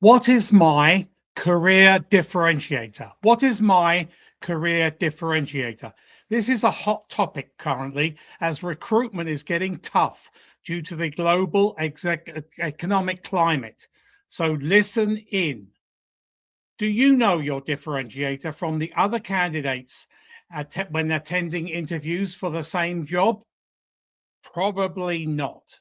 What is my career differentiator? What is my career differentiator? This is a hot topic currently as recruitment is getting tough due to the global economic climate. So listen in. Do you know your differentiator from the other candidates when attending interviews for the same job? Probably not.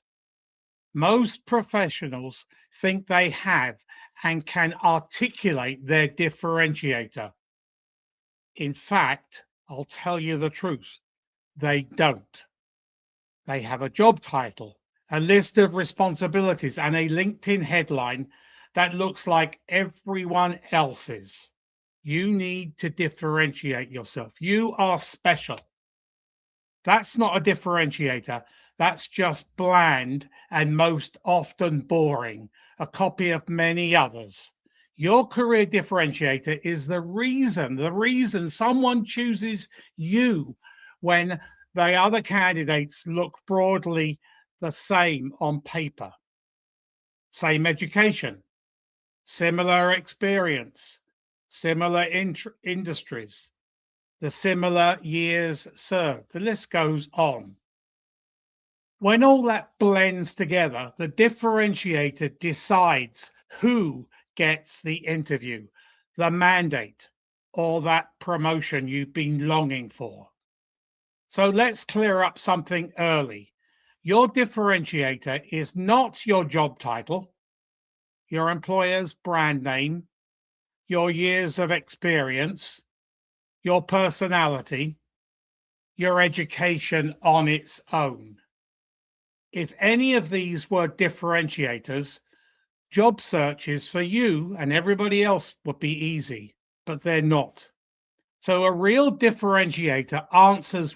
Most professionals think they have and can articulate their differentiator. In fact, I'll tell you the truth, they don't. They have a job title, a list of responsibilities, and a LinkedIn headline that looks like everyone else's. You need to differentiate yourself. You are special. That's not a differentiator. That's just bland and most often boring, a copy of many others. Your career differentiator is the reason someone chooses you when the other candidates look broadly the same on paper. Same education, similar experience, similar industries, the similar years served. The list goes on. When all that blends together, the differentiator decides who gets the interview, the mandate, or that promotion you've been longing for. So let's clear up something early. Your differentiator is not your job title, your employer's brand name, your years of experience, your personality, your education on its own. If any of these were differentiators, job searches for you and everybody else would be easy, but they're not. So a real differentiator answers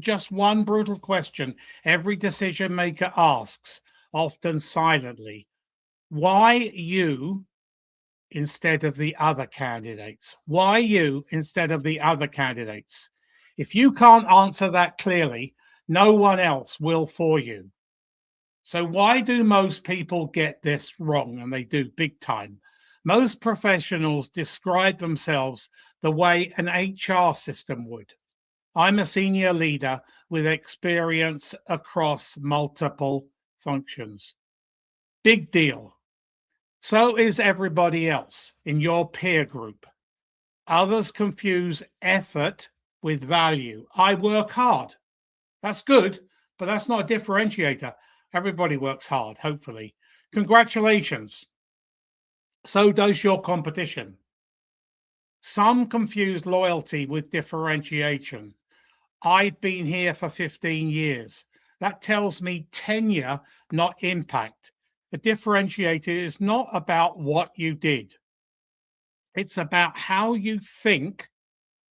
just one brutal question every decision maker asks, often silently. Why you instead of the other candidates? Why you instead of the other candidates? If you can't answer that clearly, no one else will for you. So why do most people get this wrong? And they do big time. Most professionals describe themselves the way an HR system would. I'm a senior leader with experience across multiple functions. Big deal. So is everybody else in your peer group. Others confuse effort with value. I work hard. That's good, but that's not a differentiator. Everybody works hard, hopefully. Congratulations. So does your competition. Some confuse loyalty with differentiation. I've been here for 15 years. That tells me tenure, not impact. The differentiator is not about what you did. It's about how you think,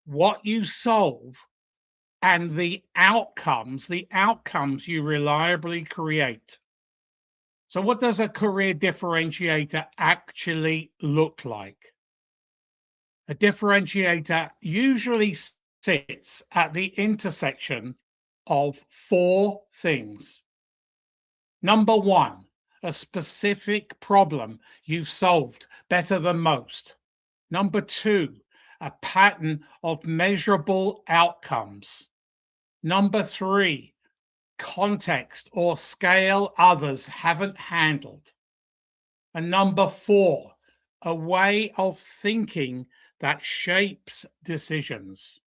what you solve, and the outcomes you reliably create. So what does a career differentiator actually look like? A differentiator usually sits at the intersection of four things. Number one, a specific problem you've solved better than most. Number two, a pattern of measurable outcomes. Number three, context or scale others haven't handled. And number four, a way of thinking that shapes decisions.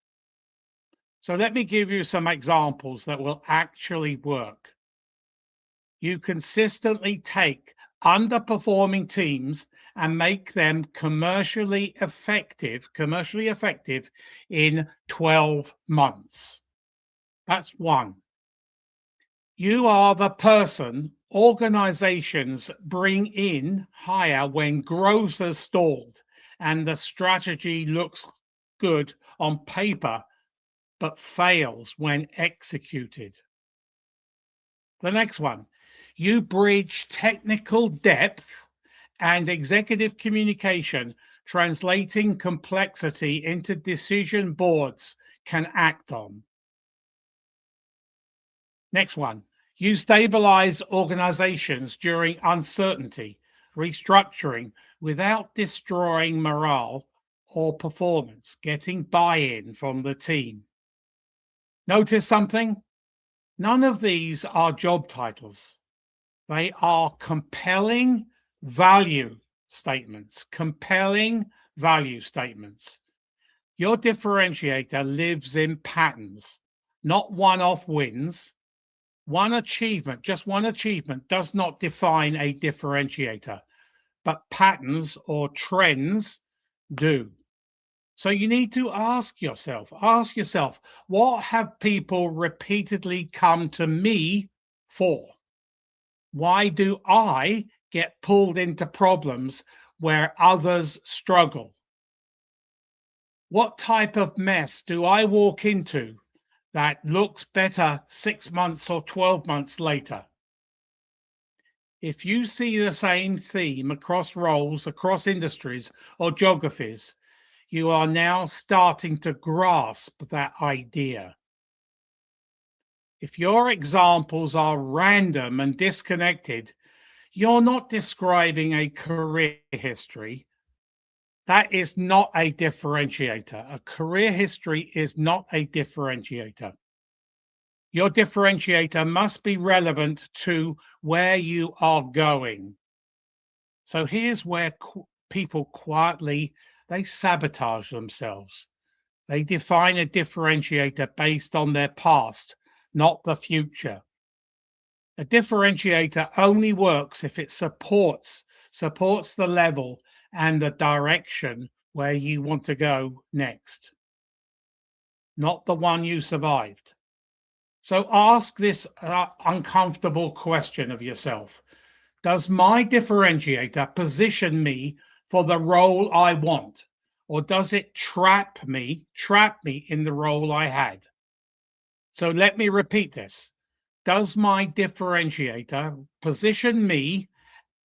So let me give you some examples that will actually work. You consistently take underperforming teams and make them commercially effective in 12 months. That's one. You are the person organizations bring in hire when growth has stalled and the strategy looks good on paper, but fails when executed. The next one, you bridge technical depth and executive communication, translating complexity into decision boards can act on. Next one, you stabilize organizations during uncertainty, restructuring, without destroying morale or performance, getting buy-in from the team. Notice something? None of these are job titles. They are compelling value statements. Compelling value statements. Your differentiator lives in patterns, not one-off wins. One achievement, just one achievement, does not define a differentiator, but patterns or trends do. So you need to ask yourself, what have people repeatedly come to me for? Why do I get pulled into problems where others struggle? What type of mess do I walk into that looks better 6 months or 12 months later? If you see the same theme across roles, across industries or geographies, you are now starting to grasp that idea. If your examples are random and disconnected, you're not describing a career history. That is not a differentiator. A career history is not a differentiator. Your differentiator must be relevant to where you are going. So here's where people quietly, they sabotage themselves. They define a differentiator based on their past, not the future. A differentiator only works if it supports the level and the direction where you want to go next, not the one you survived. So ask this uncomfortable question of yourself. Does my differentiator position me for the role I want, or does it trap me in the role I had? So let me repeat this. Does my differentiator position me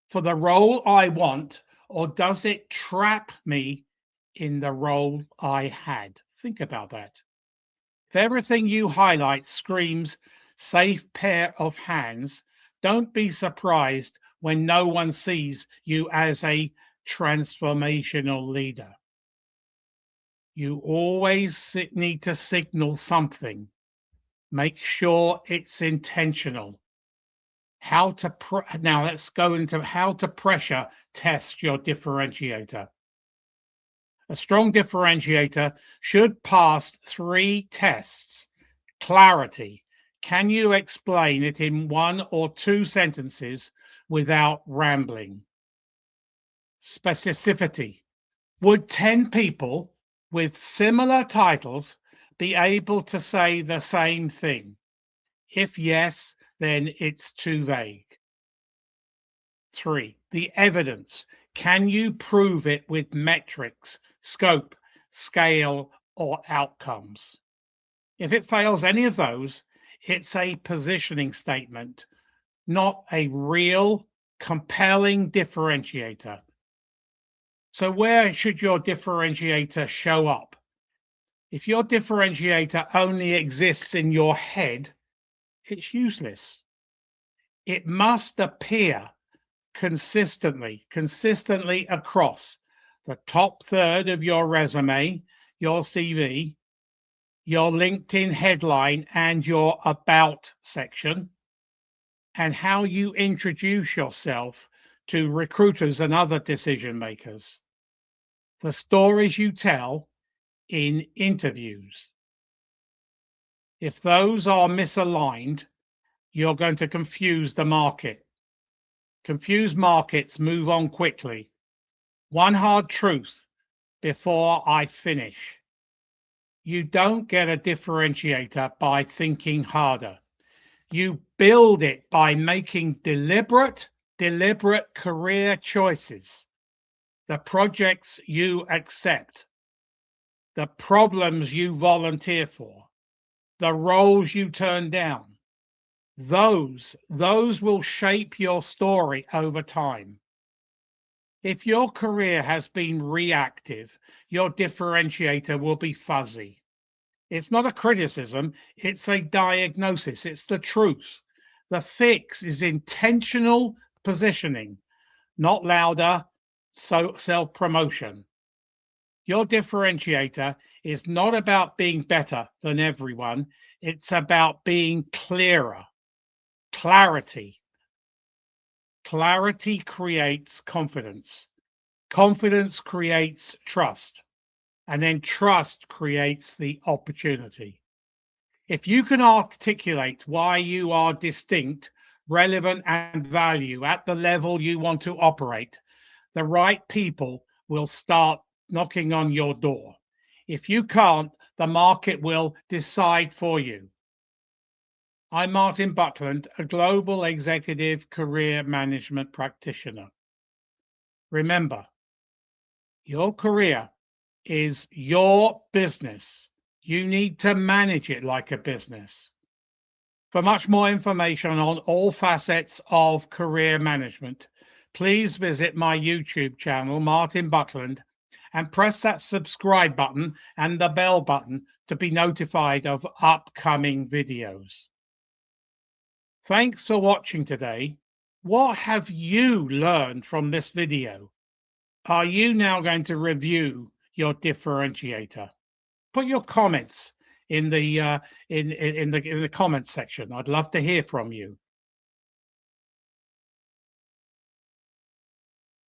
for the role I want, or does it trap me in the role I had? Think about that. If everything you highlight screams safe pair of hands, don't be surprised when no one sees you as a transformational leader. You always need to signal something. Make sure it's intentional. Now let's go into how to pressure test your differentiator. A strong differentiator should pass 3 tests. Clarity. Can you explain it in 1 or 2 sentences without rambling? Specificity. Would 10 people with similar titles be able to say the same thing? If yes, then it's too vague. 3. The evidence. Can you prove it with metrics, scope, scale, or outcomes? If it fails any of those, it's a positioning statement, not a real, compelling differentiator. So where should your differentiator show up? If your differentiator only exists in your head, it's useless. It must appear consistently across the top third of your resume, your CV, your LinkedIn headline, and your about section, and how you introduce yourself to recruiters and other decision makers. The stories you tell in interviews. If those are misaligned, you're going to confuse the market. Confused markets move on quickly. One hard truth before I finish. You don't get a differentiator by thinking harder. You build it by making deliberate career choices. The projects you accept, the problems you volunteer for, the roles you turn down. Those will shape your story over time. If your career has been reactive, your differentiator will be fuzzy. It's not a criticism, it's a diagnosis, it's the truth. The fix is intentional positioning, not louder, self-promotion. Your differentiator is not about being better than everyone. It's about being clearer. Clarity. Clarity creates confidence. Confidence creates trust. And then trust creates the opportunity. If you can articulate why you are distinct, relevant, and value at the level you want to operate, the right people will start knocking on your door. If you can't, the market will decide for you. I'm Martin Buckland, a global executive career management practitioner. Remember, your career is your business. You need to manage it like a business. For much more information on all facets of career management, please visit my YouTube channel, Martin Buckland, and press that subscribe button and the bell button to be notified of upcoming videos. Thanks for watching today. What have you learned from this video? Are you now going to review your differentiator? Put your comments in the comments section. I'd love to hear from you.